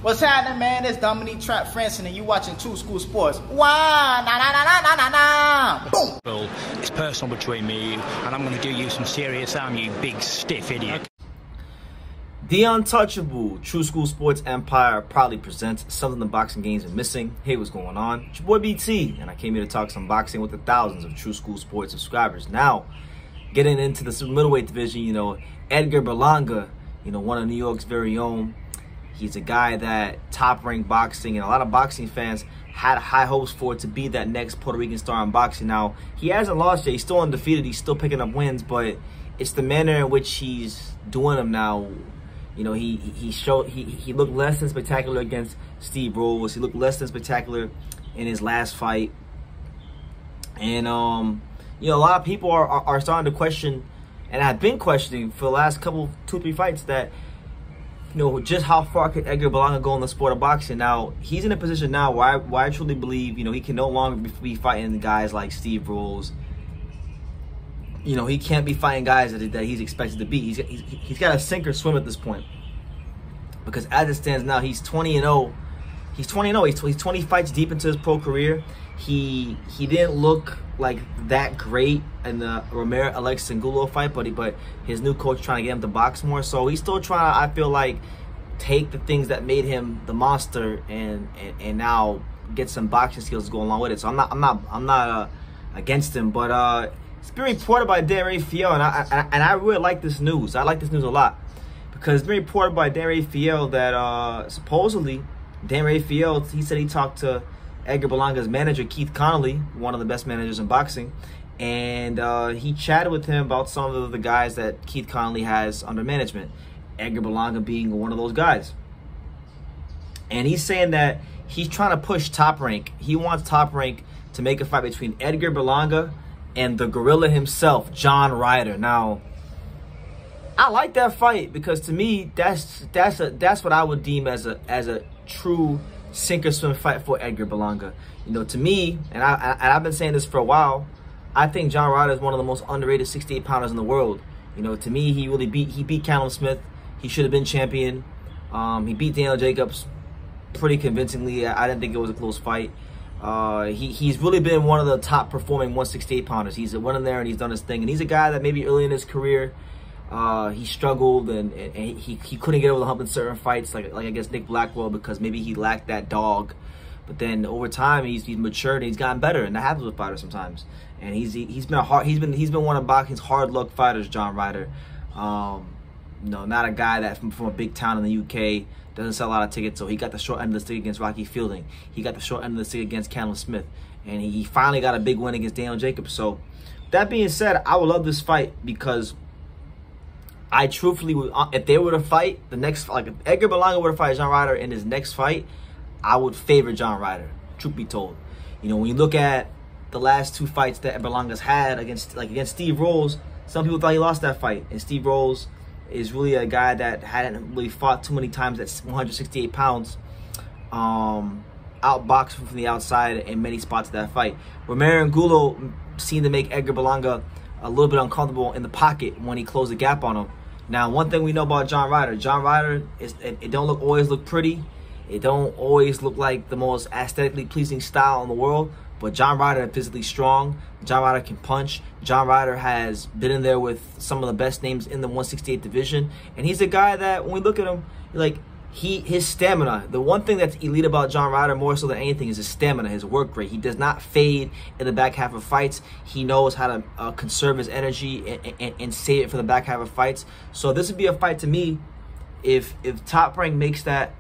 What's happening, man? It's Dominique Trap Franson, and you watching True School Sports. Wow, na na na na na na na. Boom. Well, it's personal between me and you, and I'm going to do you some serious harm, you big stiff idiot. The Untouchable True School Sports Empire proudly presents something the boxing games are missing. Hey, what's going on? It's your boy BT, and I came here to talk some boxing with the thousands of True School Sports subscribers. Now, getting into the middleweight division, Edgar Berlanga, one of New York's very own. He's a guy that top-ranked boxing, and a lot of boxing fans had high hopes for to be that next Puerto Rican star in boxing. Now, he hasn't lost yet. He's still undefeated. He's still picking up wins, but it's the manner in which he's doing them now. He looked less than spectacular against Steve Rolls. He looked less than spectacular in his last fight. And, a lot of people are starting to question, and have been questioning for the last couple, 2-3 fights, that just how far could Edgar Berlanga go in the sport of boxing. Now, he's in a position now where I truly believe, he can no longer be fighting guys like Steve Rolls. He can't be fighting guys that he's expected to beat. He's got to sink or swim at this point. Because as it stands now, he's 20-0. He's 20-0. He's 20 fights deep into his pro career. He didn't look like that great in the Romero-Alexis Angulo fight, but his new coach trying to get him to box more. So he's still trying to, I feel like, take the things that made him the monster and now get some boxing skills to go along with it. So I'm not against him, but it's been reported by Dan Rafael, and I really like this news. I like this news a lot because it's been reported by Dan Rafael that supposedly Dan Rafael, he said he talked to Edgar Berlanga's manager, Keith Connolly, one of the best managers in boxing, and he chatted with him about some of the guys that Keith Connolly has under management, Edgar Berlanga being one of those guys. And he's saying that he's trying to push Top Rank. He wants Top Rank to make a fight between Edgar Berlanga and the gorilla himself, John Ryder. Now, I like that fight because to me, that's what I would deem as a true sink or swim fight for Edgar Berlanga. To me, and I've been saying this for a while, I think John Ryder is one of the most underrated 68 pounders in the world. To me, he beat Callum Smith. He should have been champion. He beat Daniel Jacobs pretty convincingly. I didn't think it was a close fight. He's really been one of the top performing 168 pounders. He's went in there and he's done his thing. And he's a guy that maybe early in his career, he struggled and he couldn't get over the hump in certain fights, like against Nick Blackwell, because maybe he lacked that dog. But then over time he's matured and he's gotten better, and that happens with fighters sometimes. And he's been one of boxing's hard luck fighters, John Ryder. Not a guy that from a big town in the UK, doesn't sell a lot of tickets, so he got the short end of the stick against Rocky Fielding. He got the short end of the stick against Callum Smith, and he finally got a big win against Daniel Jacobs. So that being said, I would love this fight because I truthfully would, if they were to fight the next, like if Edgar Berlanga were to fight John Ryder in his next fight, I would favor John Ryder, truth be told. When you look at the last 2 fights that Berlanga's had against Steve Rolls, some people thought he lost that fight, and Steve Rolls is really a guy that hadn't really fought too many times at 168 pounds. Outboxed from the outside in many spots of that fight. Romero Angulo seemed to make Edgar Berlanga a little bit uncomfortable in the pocket when he closed the gap on him. Now, one thing we know about John Ryder is it don't always look pretty. It don't always look like the most aesthetically pleasing style in the world. But John Ryder is physically strong. John Ryder can punch. John Ryder has been in there with some of the best names in the 168 division. And he's a guy that, when we look at him, his stamina. The one thing that's elite about John Ryder more so than anything is his stamina, his work rate. He does not fade in the back half of fights. He knows how to conserve his energy and save it for the back half of fights. So this would be a fight to me if Top Rank makes that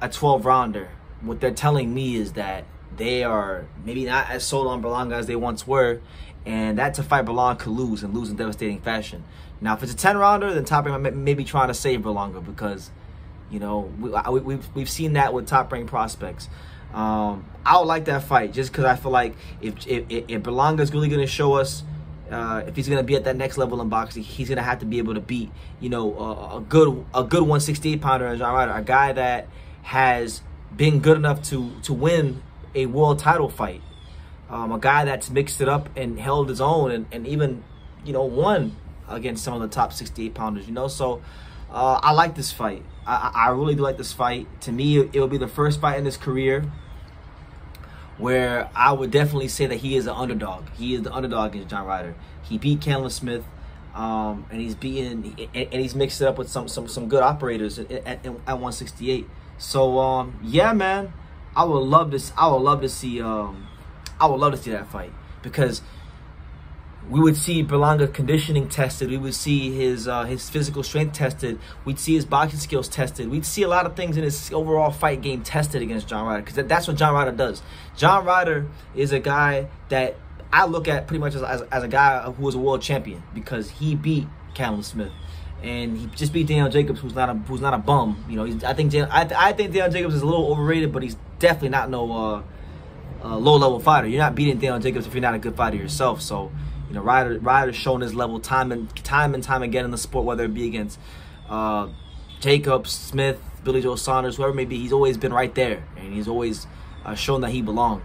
a 12-rounder. What they're telling me is that they are maybe not as sold on Berlanga as they once were, and that's a fight Berlanga could lose and lose in devastating fashion. Now, if it's a 10-rounder, then Top Rank may be trying to save Berlanga because, we've seen that with top-ranked prospects. I would like that fight just because I feel like if Berlanga is really going to show us if he's going to be at that next level in boxing, he's going to have to be able to beat, a good 168 pounder as John Ryder, a guy that has been good enough to win a world title fight, a guy that's mixed it up and held his own and even won against some of the top 68 pounders. So I like this fight. I really do like this fight. To me, it will be the first fight in his career where I would definitely say that he is an underdog. He is the underdog against John Ryder. He beat Callum Smith, and he's mixed it up with some good operators at 168. So yeah, man, I would love to see that fight, because we would see Berlanga conditioning tested. We would see his physical strength tested. We'd see his boxing skills tested. We'd see a lot of things in his overall fight game tested against John Ryder, because that's what John Ryder does. John Ryder is a guy that I look at pretty much as a guy who was a world champion, because he beat Callum Smith, and he just beat Daniel Jacobs, who's not a bum. You know, I think Daniel Jacobs is a little overrated, but he's definitely not no low-level fighter. You're not beating Daniel Jacobs if you're not a good fighter yourself. So, you know, Ryder's shown his level time and time again in the sport, whether it be against Jacobs, Smith, Billy Joe Saunders, whoever it may be. He's always been right there, and he's always shown that he belonged.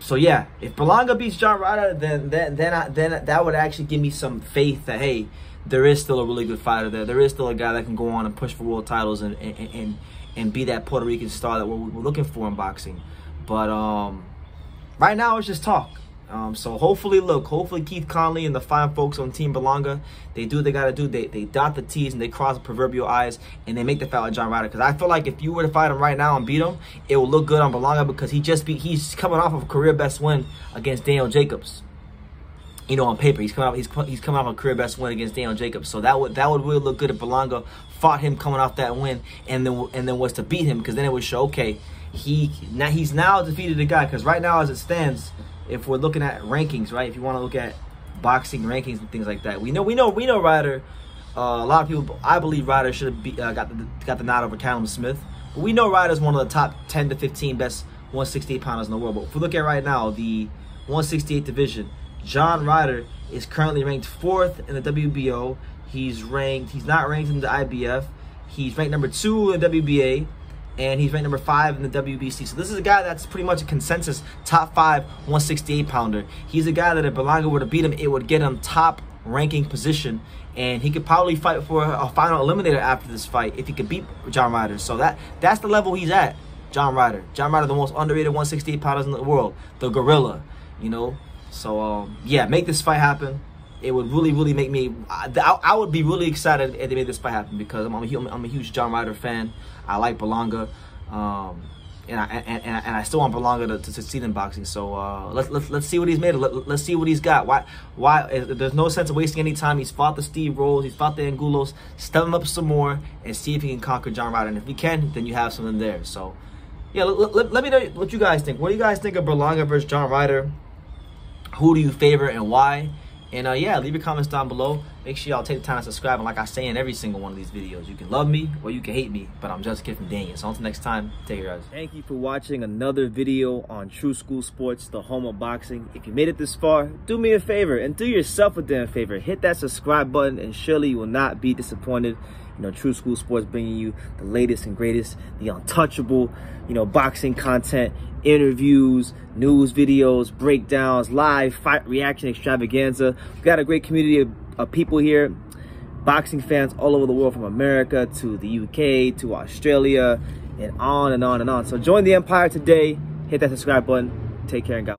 So yeah, if Berlanga beats John Ryder, then that would actually give me some faith that, hey, there is still a really good fighter there. There is still a guy that can go on and push for world titles and be that Puerto Rican star that we're looking for in boxing. But right now it's just talk. So hopefully Keith Conley and the fine folks on Team Berlanga, they do what they got to do. They dot the T's and they cross the proverbial I's, and they make the fight with John Ryder. Because I feel like if you were to fight him right now and beat him, it will look good on Berlanga, because he's coming off of a career best win against Daniel Jacobs. You know, on paper, he's coming off a career best win against Daniel Jacobs. So that would really look good if Berlanga fought him coming off that win, and then was to beat him, because then it would show, okay, he's now defeated a guy. Because right now, as it stands, if we're looking at rankings, right? If you want to look at boxing rankings and things like that, we know Ryder. A lot of people, I believe Ryder should have got the nod over Callum Smith. But we know Ryder's one of the top 10 to 15 best 168 pounders in the world. But if we look at right now, the 168 division, John Ryder is currently ranked 4th in the WBO. He's not ranked in the IBF. He's ranked number 2 in the WBA. And he's ranked number 5 in the WBC. So this is a guy that's pretty much a consensus top 5 168 pounder. He's a guy that if Berlanga were to beat him, it would get him top ranking position, and he could probably fight for a final eliminator after this fight if he could beat John Ryder. So that's the level he's at. John Ryder, the most underrated 168 pounders in the world, the gorilla, you know. So yeah, make this fight happen. It would really make me. I would be really excited if they made this fight happen, because I'm a huge John Ryder fan. I like Berlanga, and I still want Berlanga to succeed in boxing. So let's see what he's made of. Let's see what he's got. Why? There's no sense of wasting any time. He's fought the Steve Rolls. He's fought the Angulos. Step him up some more and see if he can conquer John Ryder. And if he can, then you have something there. So yeah, let me know what you guys think. What do you guys think of Berlanga versus John Ryder? Who do you favor and why? And yeah, leave your comments down below. Make sure y'all take the time to subscribe. And like I say in every single one of these videos, you can love me or you can hate me, but I'm just a kid from Daniel. So until next time, take care, guys. Thank you for watching another video on True School Sports, the home of boxing. If you made it this far, do me a favor and do yourself a damn favor. Hit that subscribe button, and surely you will not be disappointed. You know, True School Sports bringing you the latest and greatest, the untouchable, you know, boxing content, interviews, news videos, breakdowns, live fight reaction extravaganza. We've got a great community of people here, boxing fans all over the world, from America to the UK to Australia, and on and on and on. So join the empire today. Hit that subscribe button. Take care and God.